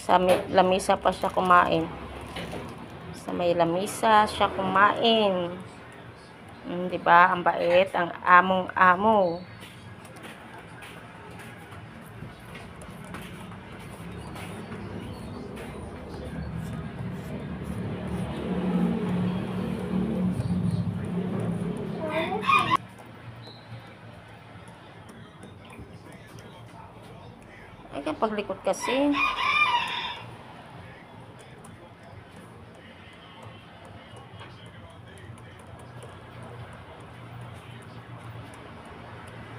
Sa may lamisa pa siya kumain. Sa may lamisa siya kumain. Diba? Ang bait. Ang among-amo. Ay, kapag likot kasi.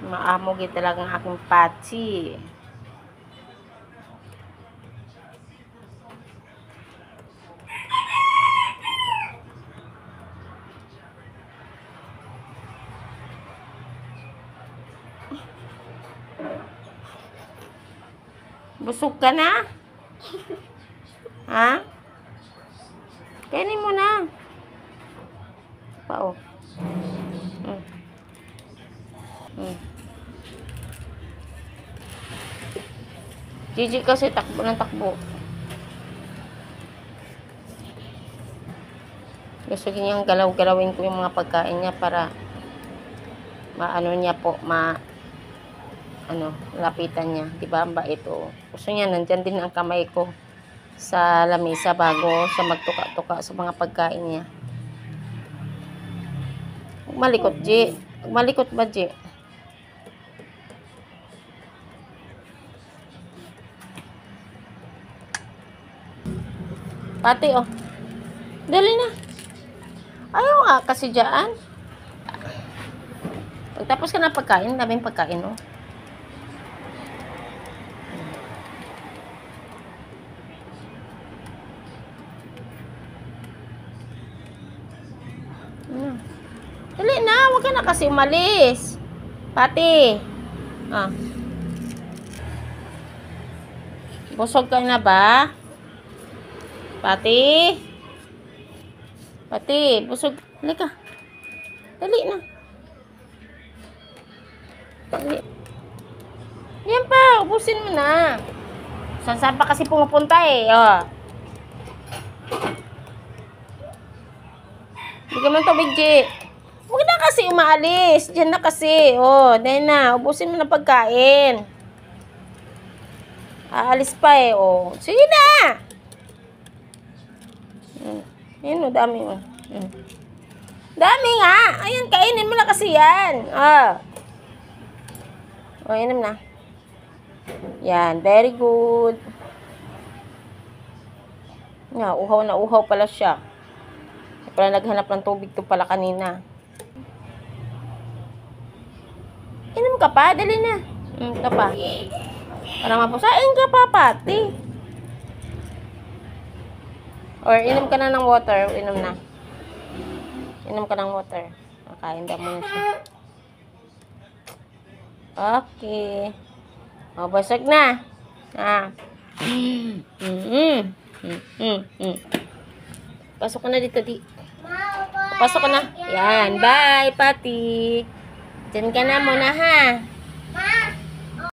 Maamog talaga ang aking patsi. Busog ka na? Ha? Kainin mo na. Pao. Gigi kasi takbo ng takbo. Gusto niyang galaw-galawin ko yung mga pagkain niya para maano niya po, lapitan niya. Diba? Ang bait o. Gusto niya, nandyan din ang kamay ko sa lamesa bago sa magtuka-tuka sa mga pagkain niya. Malikot, G. Malikot ba, G? Pati, oh. Dali na. Ayaw nga kasi dyan. Pagtapos ka na pagkain, daming pagkain, oh. Dali na, huwag ka na kasi umalis. Pati. Ah. Busog ka na ba? Pati. Pati, busog. Dali ka. Dali na. Dali. Yan pa, ubusin mo na. Saan pa kasi pumupunta eh. Oh. Bigyan mo ng tubig, G. Huwag na kasi umaalis. Diyan na kasi. Oh, dahil na. Ubusin mo na pagkain. Aalis pa eh. Oh. Sige na. Ayan o, dami o. Dami nga. Ayan, kainin mo na kasi yan. Ah. O, inom na. Yan, very good. Nga, uhaw na uhaw pala siya. Pala naghanap ng tubig to pala kanina. Inom ka pa, dali na. Ito pa. Para mapusain ka pa, Pati. Or inom ka na ng water. Inom na. Inom ka ng water. Makain daw mo na siya. Okay. O, basag na. Ah. Pasok ka na dito, di. Pasok ka na. Yan. Bye, Pati. Diyan ka na muna, ha.